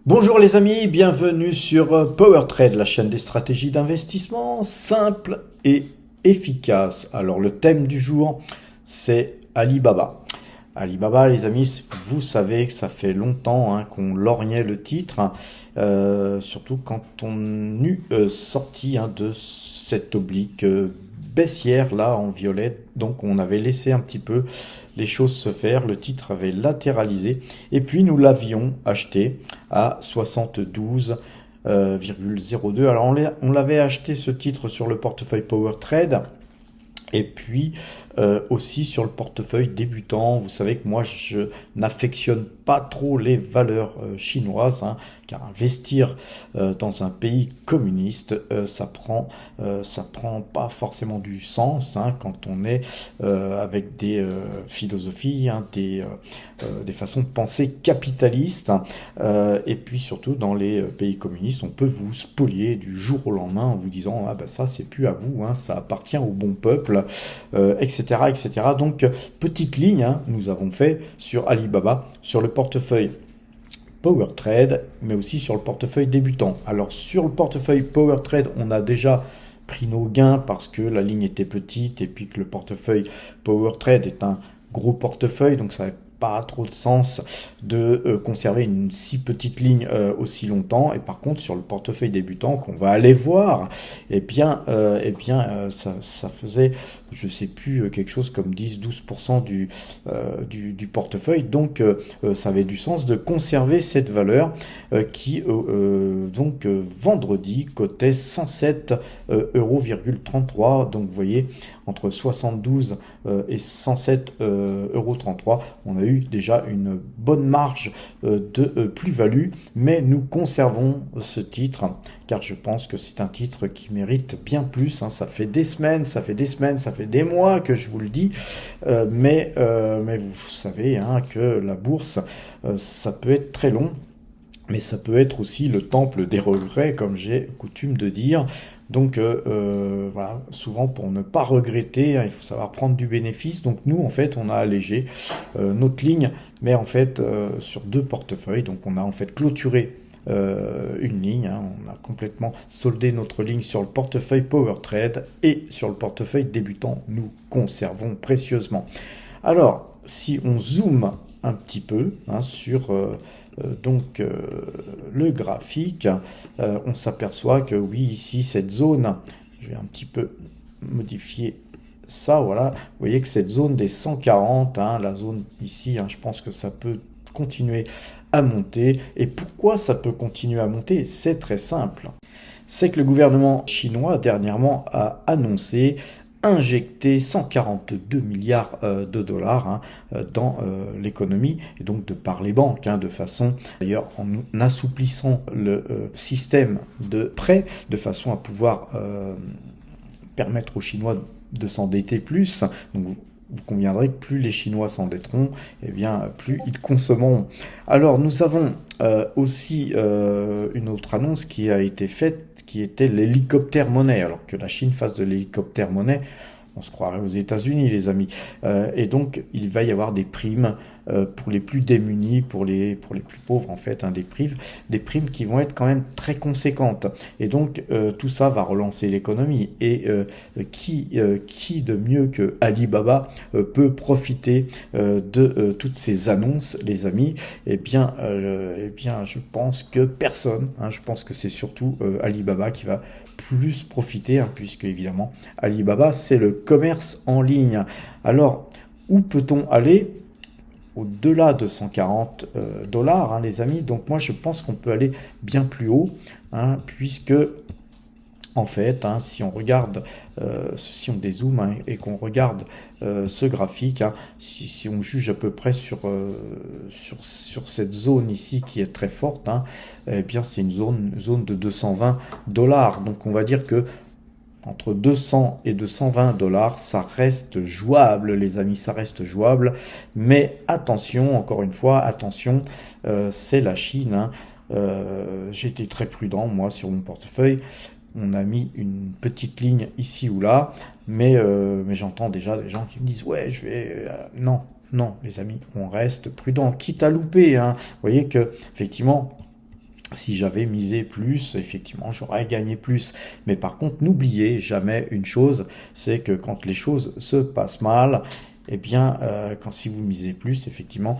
Bonjour les amis, bienvenue sur PowerTrade, la chaîne des stratégies d'investissement simples et efficaces. Alors le thème du jour, c'est Alibaba. Alibaba, les amis, vous savez que ça fait longtemps qu'on lorgnait le titre, surtout quand on eut sorti de cette oblique baissière là en violet. Donc on avait laissé un petit peu les choses se faire, le titre avait latéralisé et puis nous l'avions acheté à 72,02. Alors on l'avait acheté ce titre sur le portefeuille Power Trade et puis aussi sur le portefeuille débutant. Vous savez que moi je n'affectionne pas trop les valeurs chinoises, car investir dans un pays communiste, ça prend pas forcément du sens quand on est avec des philosophies, des façons de penser capitalistes. Et puis surtout dans les pays communistes, on peut vous spolier du jour au lendemain en vous disant ah ben ça c'est plus à vous, ça appartient au bon peuple, etc., etc. Donc petite ligne, nous avons fait sur Alibaba, sur le portefeuille Power Trade, mais aussi sur le portefeuille débutant. Alors sur le portefeuille Power Trade, on a déjà pris nos gains parce que la ligne était petite et puis que le portefeuille Power Trade est un gros portefeuille, donc ça n'a pas trop de sens de conserver une si petite ligne aussi longtemps. Et par contre sur le portefeuille débutant qu'on va aller voir, ça faisait, je sais plus, quelque chose comme 10-12% du portefeuille. Donc ça avait du sens de conserver cette valeur qui vendredi cotait 107,33 €. Donc vous voyez, entre 72 et 107,33 €, on a eu déjà une bonne marge de plus-value, mais nous conservons ce titre car je pense que c'est un titre qui mérite bien plus. Ça fait des semaines, ça fait des mois que je vous le dis, mais vous savez que la bourse, ça peut être très long, mais ça peut être aussi le temple des regrets, comme j'ai coutume de dire. Donc voilà, souvent pour ne pas regretter, il faut savoir prendre du bénéfice. Donc nous, en fait, on a allégé notre ligne, mais en fait sur deux portefeuilles. Donc on a en fait clôturé une ligne, on a complètement soldé notre ligne sur le portefeuille Power Trade et sur le portefeuille débutant, nous conservons précieusement. Alors, si on zoome un petit peu sur le graphique, on s'aperçoit que oui, ici, cette zone, je vais un petit peu modifier ça, voilà, vous voyez que cette zone des 140, la zone ici, je pense que ça peut continuer à monter. Et pourquoi ça peut continuer à monter? C'est très simple. C'est que le gouvernement chinois dernièrement a annoncé injecter 142 milliards de dollars dans l'économie, et donc de par les banques, de façon, d'ailleurs en assouplissant le système de prêt, de façon à pouvoir permettre aux Chinois de s'endetter plus. Donc vous conviendrez que plus les Chinois s'endetteront, plus ils consommeront. Alors nous avons aussi une autre annonce qui a été faite, qui était l'hélicoptère monnaie. Alors que la Chine fasse de l'hélicoptère monnaie, on se croirait aux États-Unis, les amis. Et donc il va y avoir des primes pour les plus démunis, pour les plus pauvres en fait, des primes qui vont être quand même très conséquentes. Et donc tout ça va relancer l'économie. Et qui de mieux que Alibaba peut profiter de toutes ces annonces, les amis? Je pense que personne. Je pense que c'est surtout Alibaba qui va plus profiter, puisque évidemment Alibaba c'est le commerce en ligne. Alors où peut-on aller au-delà de 140 dollars, les amis? Donc moi je pense qu'on peut aller bien plus haut, puisque en fait, si on regarde, si on dézoome et qu'on regarde ce graphique, si on juge à peu près sur cette zone ici qui est très forte, c'est une zone de 220 dollars. Donc on va dire que entre 200 et 220 dollars, ça reste jouable, les amis, ça reste jouable. Mais attention, encore une fois, attention, c'est la Chine. J'ai été très prudent, moi, sur mon portefeuille. On a mis une petite ligne ici ou là, mais j'entends déjà des gens qui me disent « Ouais, je vais... Non, non, les amis, on reste prudent, quitte à louper. Vous voyez que, effectivement, Si j'avais misé plus, effectivement, j'aurais gagné plus. Mais par contre, n'oubliez jamais une chose, c'est que quand les choses se passent mal, eh bien, si vous misez plus, effectivement,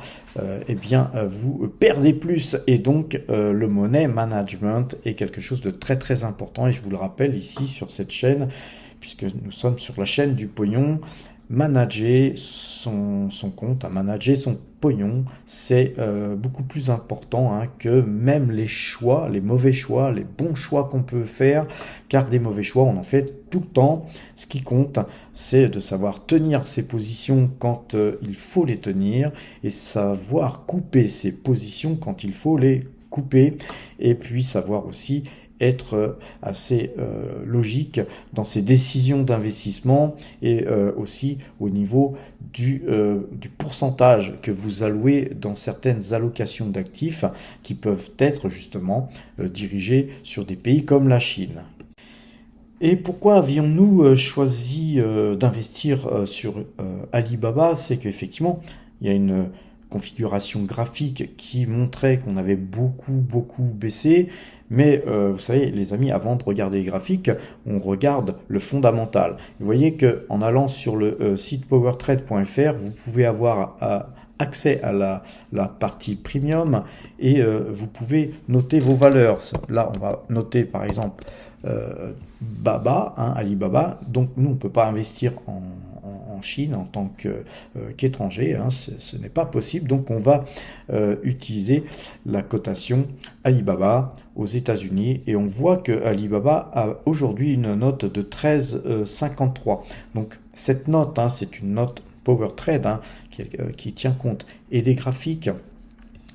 eh bien, vous perdez plus. Et donc, le money management est quelque chose de très très important. Et je vous le rappelle ici sur cette chaîne, puisque nous sommes sur la chaîne du pognon. Manager son compte, manager son pognon, c'est beaucoup plus important que même les choix, les mauvais choix, les bons choix qu'on peut faire, car des mauvais choix, on en fait tout le temps. Ce qui compte, c'est de savoir tenir ses positions quand il faut les tenir et savoir couper ses positions quand il faut les couper, et puis savoir aussi être assez logique dans ses décisions d'investissement et aussi au niveau du pourcentage que vous allouez dans certaines allocations d'actifs qui peuvent être justement dirigées sur des pays comme la Chine. Et pourquoi avions-nous choisi d'investir sur Alibaba? C'est qu'effectivement, il y a une configuration graphique qui montrait qu'on avait beaucoup baissé. Mais vous savez, les amis, avant de regarder les graphiques, on regarde le fondamental. Vous voyez qu'en allant sur le site powertrade.fr, vous pouvez avoir accès à la partie premium et vous pouvez noter vos valeurs. Là, on va noter par exemple Baba, Alibaba. Donc nous, on ne peut pas investir en Chine en tant qu'étranger, ce n'est pas possible. Donc on va utiliser la cotation Alibaba aux États-Unis et on voit que Alibaba a aujourd'hui une note de 13,53. Donc cette note, c'est une note PowerTrade qui tient compte et des graphiques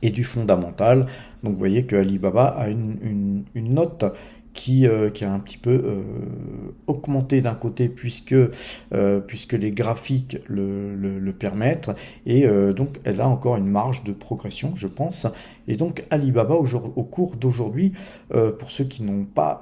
et du fondamental. Donc vous voyez que Alibaba a une note qui a un petit peu augmenté d'un côté puisque les graphiques le permettent et donc elle a encore une marge de progression, je pense. Et donc Alibaba au cours d'aujourd'hui, pour ceux qui n'ont pas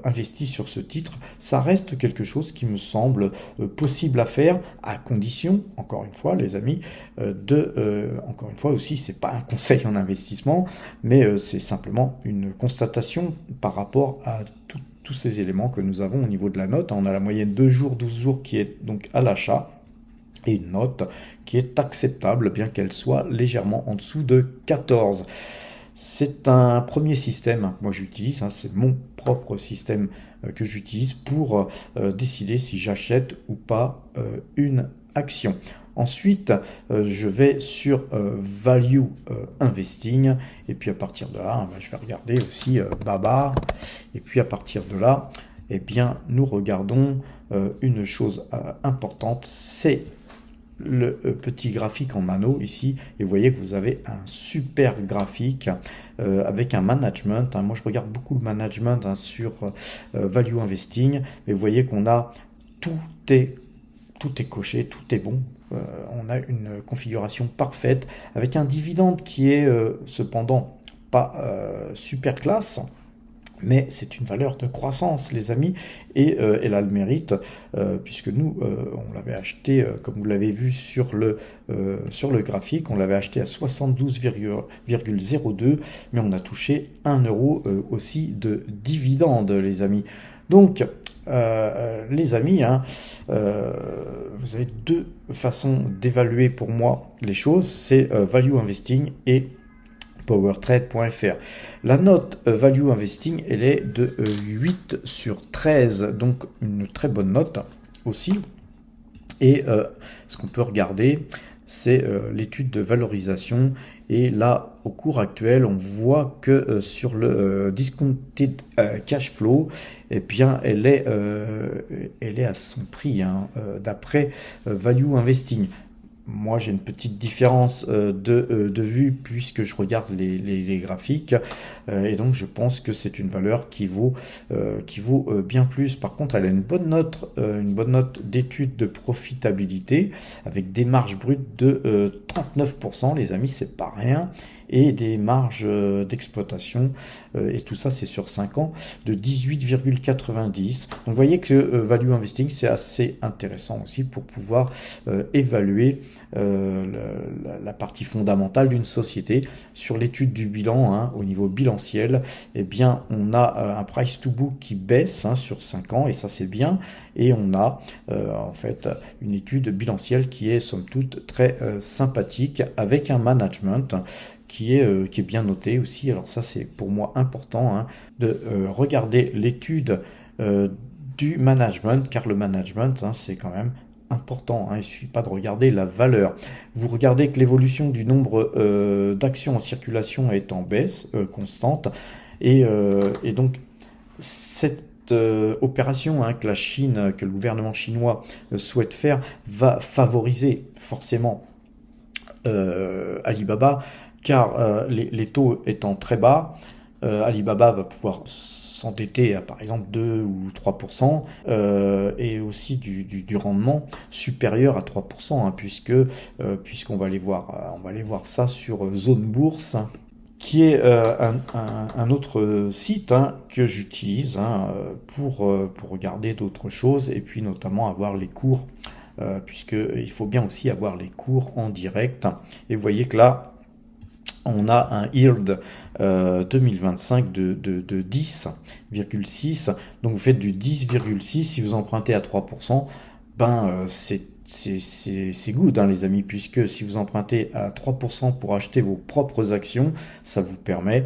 investi sur ce titre, ça reste quelque chose qui me semble possible à faire à condition, encore une fois les amis, encore une fois aussi, c'est pas un conseil en investissement, mais c'est simplement une constatation par rapport à tous ces éléments que nous avons au niveau de la note. On a la moyenne 2 jours, 12 jours qui est donc à l'achat et une note qui est acceptable bien qu'elle soit légèrement en dessous de 14. C'est un premier système que moi j'utilise, c'est mon propre système que j'utilise pour décider si j'achète ou pas une action. Ensuite, je vais sur Value Investing et puis à partir de là, je vais regarder aussi Baba et puis à partir de là, eh bien, nous regardons une chose importante, c'est le petit graphique en mano ici et vous voyez que vous avez un super graphique avec un management. Moi, je regarde beaucoup le management sur Value Investing, mais vous voyez qu'on a tout est coché, tout est bon. On a une configuration parfaite avec un dividende qui est cependant pas super classe, mais c'est une valeur de croissance les amis et elle a le mérite puisque nous on l'avait acheté comme vous l'avez vu sur le graphique, on l'avait acheté à 72,02 mais on a touché 1 euro aussi de dividende les amis. Donc les amis, vous avez deux façons d'évaluer pour moi les choses, c'est Value Investing et powertrade.fr. La note Value Investing, elle est de 8 sur 13, donc une très bonne note aussi. Et ce qu'on peut regarder, c'est l'étude de valorisation. Et là, au cours actuel, on voit que sur le discounted cash flow, eh bien, elle est à son prix d'après Value Investing. Moi, j'ai une petite différence de vue puisque je regarde les graphiques et donc je pense que c'est une valeur qui vaut bien plus. Par contre, elle a une bonne note d'étude de profitabilité avec des marges brutes de 39%. Les amis, c'est pas rien. Et des marges d'exploitation, et tout ça c'est sur 5 ans, de 18,90. Donc vous voyez que Value Investing c'est assez intéressant aussi pour pouvoir évaluer la partie fondamentale d'une société. Sur l'étude du bilan, hein, au niveau bilanciel, eh bien, on a un price to book qui baisse, hein, sur 5 ans, et ça c'est bien. Et on a en fait une étude bilancielle qui est somme toute très sympathique, avec un management qui est bien noté aussi. Alors ça c'est pour moi important, hein, de regarder l'étude du management, car le management, hein, c'est quand même important, hein. Il ne suffit pas de regarder la valeur. Vous regardez que l'évolution du nombre d'actions en circulation est en baisse constante, et donc cette opération, hein, que la Chine, que le gouvernement chinois souhaite faire, va favoriser forcément Alibaba, car les taux étant très bas, Alibaba va pouvoir s'endetter à par exemple 2 ou 3%, et aussi du rendement supérieur à 3%, hein, puisqu'on va aller voir, on va aller voir ça sur Zone Bourse, qui est un autre site, hein, que j'utilise, hein, pour regarder d'autres choses, et puis notamment avoir les cours, puisqu'il faut bien aussi avoir les cours en direct. Et vous voyez que là, on a un yield 2025 de 10,6. Donc vous faites du 10,6. Si vous empruntez à 3%, ben c'est good, hein, les amis, puisque si vous empruntez à 3% pour acheter vos propres actions, ça vous permet,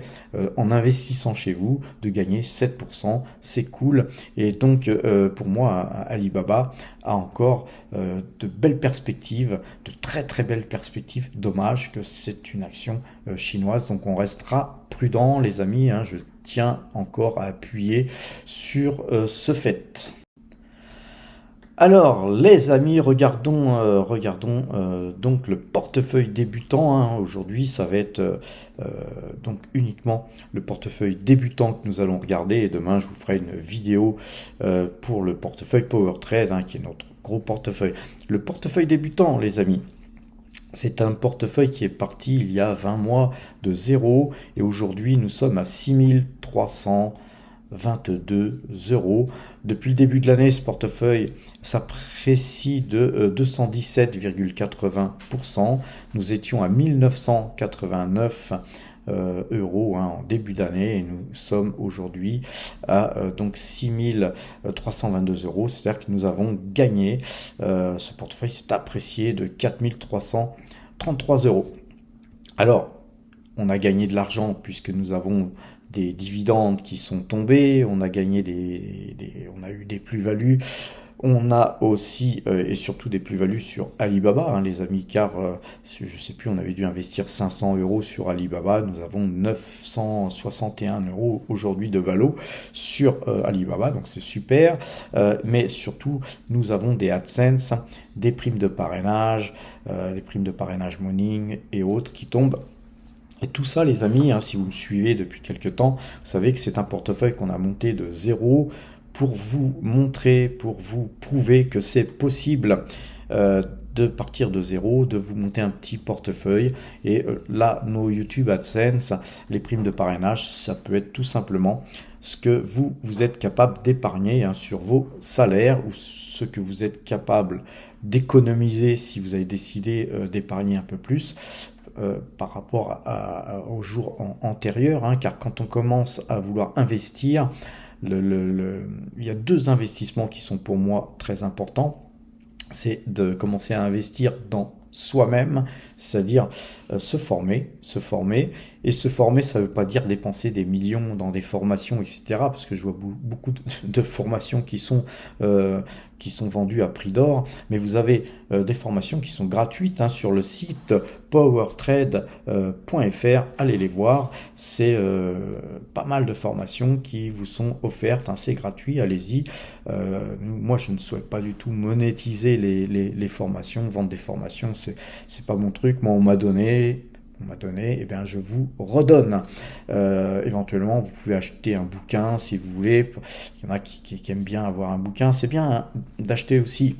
en investissant chez vous, de gagner 7%. C'est cool. Et donc, pour moi, Alibaba a encore de belles perspectives, de très très belles perspectives. Dommage que c'est une action chinoise. Donc on restera prudent, les amis, hein. Je tiens encore à appuyer sur ce fait. Alors, les amis, regardons donc le portefeuille débutant, hein. Aujourd'hui, ça va être donc uniquement le portefeuille débutant que nous allons regarder. Et demain, je vous ferai une vidéo pour le portefeuille Power Trade, hein, qui est notre gros portefeuille. Le portefeuille débutant, les amis, c'est un portefeuille qui est parti il y a 20 mois de zéro. Et aujourd'hui, nous sommes à 6322 euros. Depuis le début de l'année, ce portefeuille s'apprécie de 217,80%. Nous étions à 1989 euros, hein, en début d'année, et nous sommes aujourd'hui à donc 6322 euros. C'est-à-dire que nous avons gagné. Ce portefeuille s'est apprécié de 4333 euros. Alors, on a gagné de l'argent puisque nous avons des dividendes qui sont tombés, on a gagné on a eu des plus-values, on a aussi et surtout des plus-values sur Alibaba, hein, les amis, car je ne sais plus, on avait dû investir 500 euros sur Alibaba, nous avons 961 euros aujourd'hui de valo sur Alibaba, donc c'est super, mais surtout nous avons des AdSense, des primes de parrainage, les primes de parrainage morning et autres qui tombent. Et tout ça, les amis, hein, si vous me suivez depuis quelques temps, vous savez que c'est un portefeuille qu'on a monté de zéro pour vous montrer, pour vous prouver que c'est possible de partir de zéro, de vous monter un petit portefeuille. Et là, nos YouTube AdSense, les primes de parrainage, ça peut être tout simplement ce que vous êtes capable d'épargner, hein, sur vos salaires, ou ce que vous êtes capable d'économiser si vous avez décidé d'épargner un peu plus. Par rapport aux jours antérieurs, hein, car quand on commence à vouloir investir, il y a deux investissements qui sont pour moi très importants. C'est de commencer à investir dans soi-même, c'est-à-dire se former. Et se former, ça ne veut pas dire dépenser des millions dans des formations, etc. Parce que je vois beaucoup de formations qui sont vendues à prix d'or. Mais vous avez des formations qui sont gratuites, hein, sur le site powertrade.fr. Allez les voir. C'est pas mal de formations qui vous sont offertes, hein, c'est gratuit, allez-y. Moi, je ne souhaite pas du tout monétiser les formations, vendre des formations, c'est pas mon truc. Moi, on m'a donné, et bien je vous redonne. Éventuellement, vous pouvez acheter un bouquin si vous voulez. Il y en a qui aiment bien avoir un bouquin. C'est bien, hein, d'acheter aussi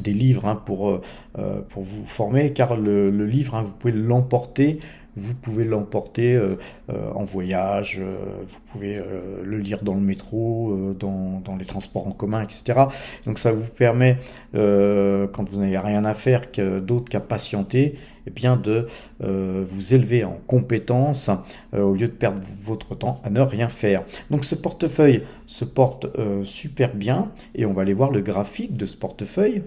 des livres, hein, pour vous former, car le livre, hein, vous pouvez l'emporter, vous pouvez l'emporter en voyage, vous pouvez le lire dans le métro, dans les transports en commun, etc. Donc ça vous permet, quand vous n'avez rien à faire d'autre qu'à patienter, eh bien de vous élever en compétences au lieu de perdre votre temps à ne rien faire. Donc ce portefeuille se porte super bien et on va aller voir le graphique de ce portefeuille.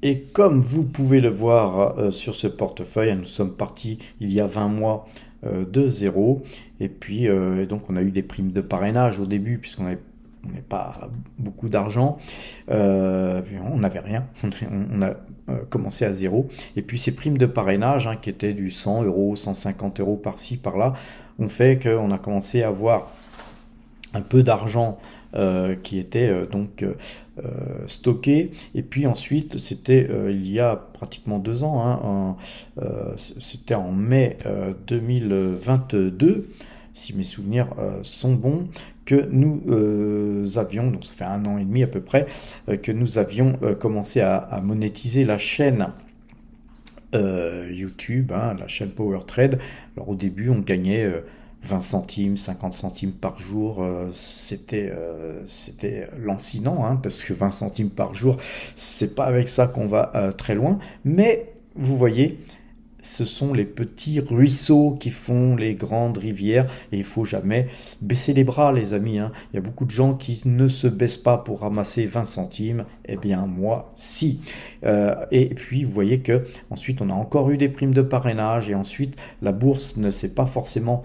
Et comme vous pouvez le voir sur ce portefeuille, nous sommes partis il y a 20 mois de zéro. Et puis donc on a eu des primes de parrainage au début puisqu'on n'avait pas beaucoup d'argent. On n'avait rien. On a commencé à zéro. Et puis ces primes de parrainage qui étaient du 100 euros, 150 euros par-ci, par-là, ont fait qu'on a commencé à avoir un peu d'argent qui était stocké. Et puis ensuite, c'était il y a pratiquement 2 ans, c'était en mai 2022, si mes souvenirs sont bons, que nous avions, donc ça fait 1 an et demi à peu près, que nous avions commencé à monétiser la chaîne YouTube, la chaîne PowerTrade. Alors au début, on gagnait 20 centimes, 50 centimes par jour, c'était lancinant, parce que 20 centimes par jour, c'est pas avec ça qu'on va très loin. Mais vous voyez, ce sont les petits ruisseaux qui font les grandes rivières et il faut jamais baisser les bras, les amis. Il y a beaucoup de gens qui ne se baissent pas pour ramasser 20 centimes. Eh bien, moi, si. Et puis, vous voyez que ensuite, on a encore eu des primes de parrainage et ensuite, la bourse ne s'est pas forcément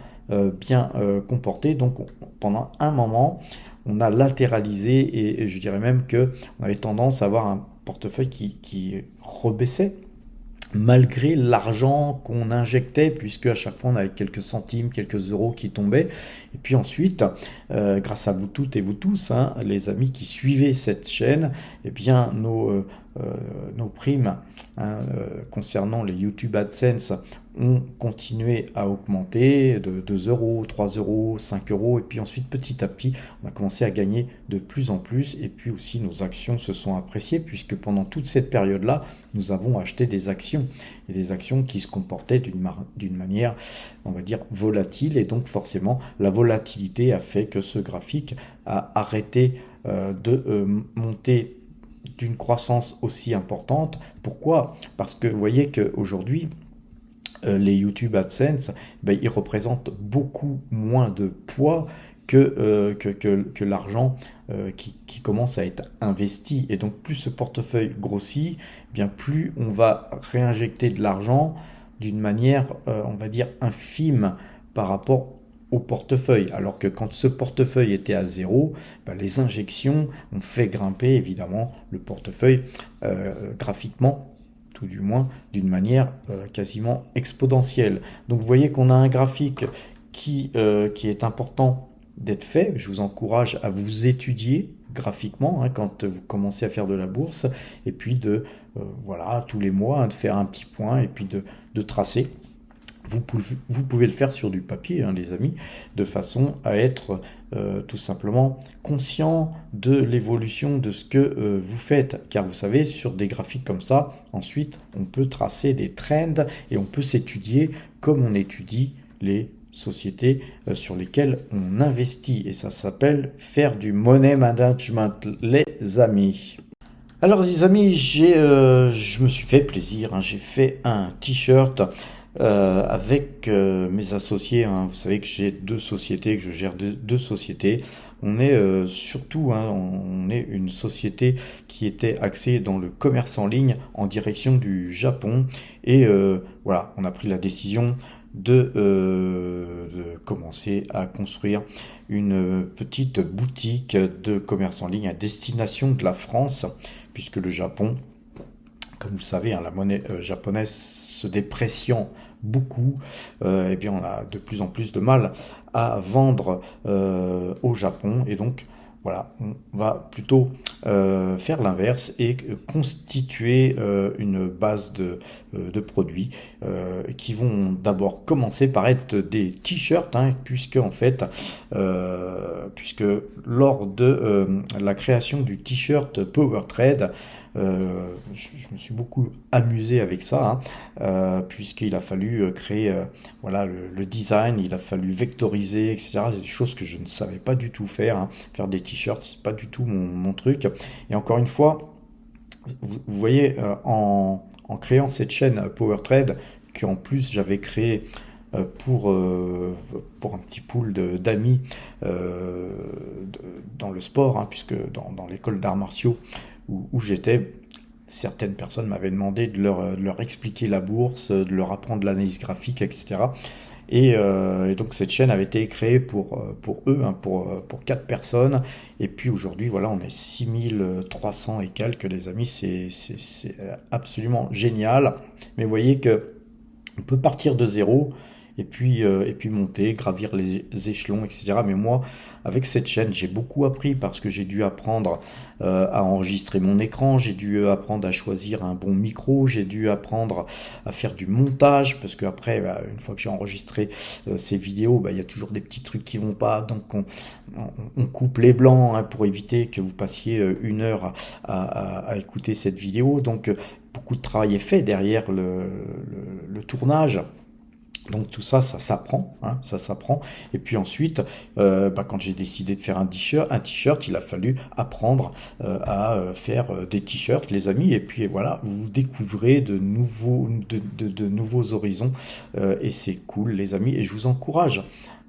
bien comportée. Donc, pendant un moment, on a latéralisé et je dirais même que on avait tendance à avoir un portefeuille qui rebaissait, malgré l'argent qu'on injectait, puisque à chaque fois on avait quelques centimes, quelques euros qui tombaient. Et puis ensuite, grâce à vous toutes et vous tous, les amis qui suivaient cette chaîne, eh bien nos primes concernant les YouTube AdSense ont continué à augmenter de 2 euros, 3 euros, 5 euros, et puis ensuite petit à petit on a commencé à gagner de plus en plus, et puis aussi nos actions se sont appréciées, puisque pendant toute cette période-là, nous avons acheté des actions, et des actions qui se comportaient d'une manière, on va dire, volatile, et donc forcément la volatilité a fait que ce graphique a arrêté de monter d'une croissance aussi importante. Pourquoi? Parce que vous voyez qu'aujourd'hui, les YouTube AdSense, ils représentent beaucoup moins de poids que l'argent qui commence à être investi. Et donc plus ce portefeuille grossit, bien plus on va réinjecter de l'argent d'une manière, on va dire, infime par rapport au portefeuille. Alors que quand ce portefeuille était à zéro, les injections ont fait grimper évidemment le portefeuille graphiquement, tout du moins d'une manière quasiment exponentielle. Donc vous voyez qu'on a un graphique qui est important d'être fait. Je vous encourage à vous étudier graphiquement quand vous commencez à faire de la bourse, et puis voilà, tous les mois, de faire un petit point et puis de tracer. Vous pouvez le faire sur du papier, les amis, de façon à être tout simplement conscient de l'évolution de ce que vous faites. Car vous savez, sur des graphiques comme ça, ensuite, on peut tracer des trends et on peut s'étudier comme on étudie les sociétés sur lesquelles on investit. Et ça s'appelle faire du money management, les amis. Alors les amis, je me suis fait plaisir, j'ai fait un t-shirt avec mes associés. Vous savez que j'ai 2 sociétés, que je gère deux sociétés. On est surtout, on est une société qui était axée dans le commerce en ligne en direction du Japon. Et voilà, on a pris la décision de commencer à construire une petite boutique de commerce en ligne à destination de la France, puisque le Japon, comme vous le savez, la monnaie japonaise se dépréciant beaucoup, et bien on a de plus en plus de mal à vendre au Japon, et donc voilà, on va plutôt faire l'inverse et constituer une base de produits qui vont d'abord commencer par être des t-shirts, puisque en fait, puisque lors de la création du t-shirt PowerTrade, je me suis beaucoup amusé avec ça, hein, puisqu'il a fallu créer voilà, le design, il a fallu vectoriser, etc. C'est des choses que je ne savais pas du tout faire, hein. Faire des t-shirts, c'est pas du tout mon truc. Et encore une fois, vous voyez, en créant cette chaîne PowerTrade, qu'en plus j'avais créé pour un petit pool d'amis dans le sport, hein, puisque dans l'école d'arts martiaux où j'étais, certaines personnes m'avaient demandé de leur expliquer la bourse, de leur apprendre l'analyse graphique, etc. Et donc cette chaîne avait été créée pour eux, hein, pour 4 personnes. Et puis aujourd'hui, voilà, on est 6300 et quelques, les amis. C'est absolument génial. Mais vous voyez que on peut partir de zéro et puis monter, gravir les échelons, etc. Mais moi, avec cette chaîne, j'ai beaucoup appris parce que j'ai dû apprendre à enregistrer mon écran, j'ai dû apprendre à choisir un bon micro, j'ai dû apprendre à faire du montage parce qu'après, bah, une fois que j'ai enregistré ces vidéos, bah, il y a toujours des petits trucs qui vont pas, donc on coupe les blancs, hein, pour éviter que vous passiez une heure à écouter cette vidéo. Donc beaucoup de travail est fait derrière le tournage. Donc tout ça, ça s'apprend, hein, ça s'apprend. Et puis ensuite, bah, quand j'ai décidé de faire un t-shirt, il a fallu apprendre à faire des t-shirts, les amis. Et puis voilà, vous découvrez de nouveaux horizons, et c'est cool, les amis. Et je vous encourage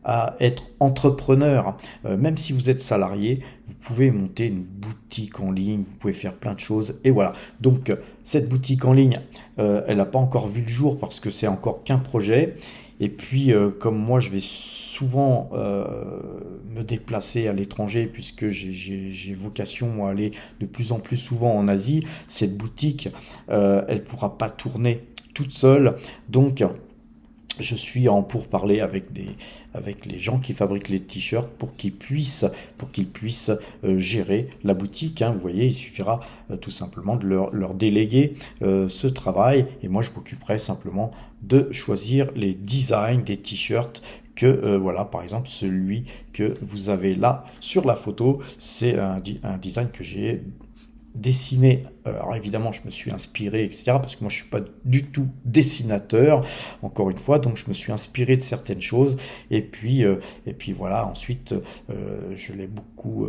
à être entrepreneur, même si vous êtes salarié, vous pouvez monter une boutique en ligne, vous pouvez faire plein de choses, et voilà. Donc cette boutique en ligne, elle n'a pas encore vu le jour parce que c'est encore qu'un projet, et puis comme moi je vais souvent me déplacer à l'étranger, puisque j'ai vocation moi, à aller de plus en plus souvent en Asie, cette boutique, elle ne pourra pas tourner toute seule, donc je suis en pourparlers avec les gens qui fabriquent les t-shirts pour qu'ils puissent gérer la boutique, hein. Vous voyez, il suffira tout simplement de leur déléguer ce travail, et moi je m'occuperai simplement de choisir les designs des t-shirts que voilà, par exemple celui que vous avez là sur la photo, c'est un design que j'ai dessiné. Alors évidemment, je me suis inspiré, etc. Parce que moi, je suis pas du tout dessinateur, encore une fois. Donc, je me suis inspiré de certaines choses. Et puis voilà. Ensuite, je l'ai beaucoup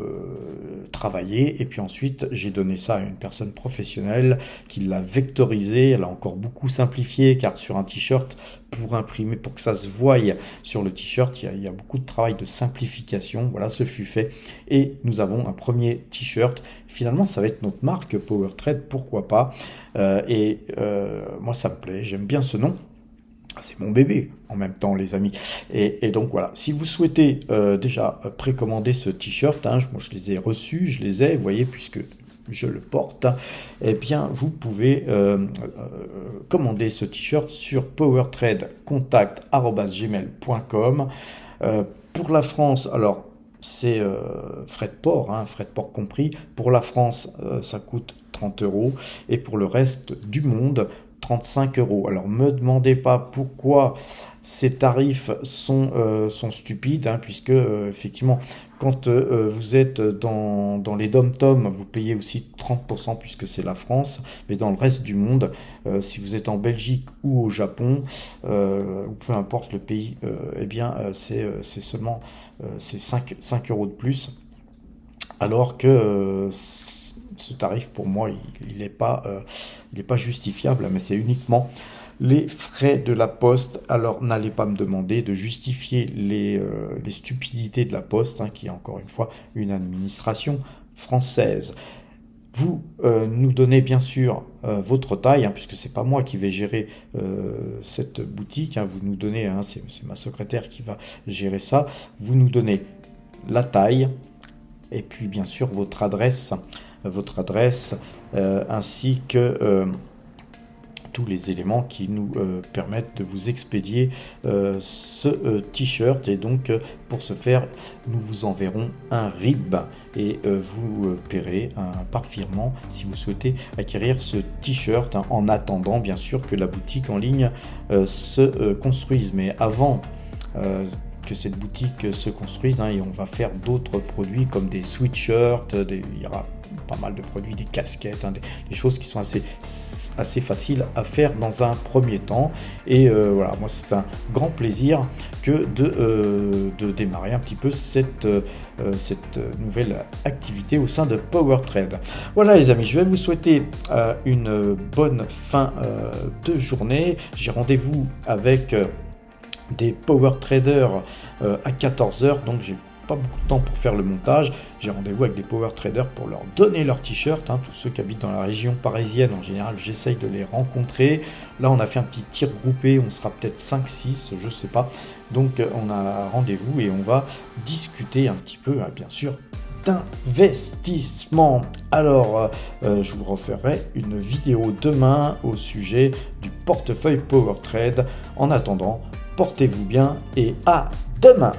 travaillé. Et puis ensuite, j'ai donné ça à une personne professionnelle qui l'a vectorisé. Elle a encore beaucoup simplifié, car sur un t-shirt, pour imprimer, pour que ça se voie sur le t-shirt, il y a beaucoup de travail de simplification. Voilà, ce fut fait. Et nous avons un premier t-shirt. Finalement, ça va être notre marque PowerTrade, pourquoi pas. Moi, ça me plaît, j'aime bien ce nom. C'est mon bébé en même temps, les amis. Et donc voilà, si vous souhaitez déjà précommander ce t-shirt, hein, moi je les ai reçus, je les ai, vous voyez, puisque je le porte, eh bien vous pouvez commander ce t-shirt sur powertradecontact@gmail.com. Pour la France, alors c'est frais de port, hein, frais de port compris. Pour la France, ça coûte 30 €, et pour le reste du monde, 35 €. Alors, me demandez pas pourquoi ces tarifs sont stupides, hein, puisque effectivement, quand vous êtes dans les dom-tom, vous payez aussi 30%, puisque c'est la France, mais dans le reste du monde, si vous êtes en Belgique ou au Japon, ou peu importe le pays, eh bien c'est seulement c'est 5 € de plus, alors que ce tarif, pour moi, il n'est pas justifiable, mais c'est uniquement les frais de la poste. Alors n'allez pas me demander de justifier les stupidités de la poste, hein, qui est encore une fois une administration française. Vous nous donnez bien sûr votre taille, hein, puisque c'est pas moi qui vais gérer cette boutique, hein. Vous nous donnez, hein, c'est ma secrétaire qui va gérer ça. Vous nous donnez la taille, et puis bien sûr votre adresse, ainsi que tous les éléments qui nous permettent de vous expédier ce t-shirt. Et donc pour ce faire, nous vous enverrons un RIB, et vous paierez par virement si vous souhaitez acquérir ce t-shirt, hein, en attendant bien sûr que la boutique en ligne se construise. Mais avant que cette boutique se construise, hein, et on va faire d'autres produits comme des sweatshirts, il y aura pas mal de produits, des casquettes, hein, des choses qui sont assez faciles à faire dans un premier temps. Et voilà, moi c'est un grand plaisir que de démarrer un petit peu cette nouvelle activité au sein de PowerTrade. Voilà les amis, je vais vous souhaiter une bonne fin de journée. J'ai rendez-vous avec des power traders à 14h, donc j'ai pas beaucoup de temps pour faire le montage. J'ai rendez-vous avec des power traders pour leur donner leur t-shirt, hein, tous ceux qui habitent dans la région parisienne. En général, j'essaye de les rencontrer. Là, on a fait un petit tir groupé, on sera peut-être 5-6, je sais pas. Donc, on a rendez-vous et on va discuter un petit peu, bien sûr, d'investissement. Alors, je vous referai une vidéo demain au sujet du portefeuille PowerTrade. En attendant, portez-vous bien et à demain!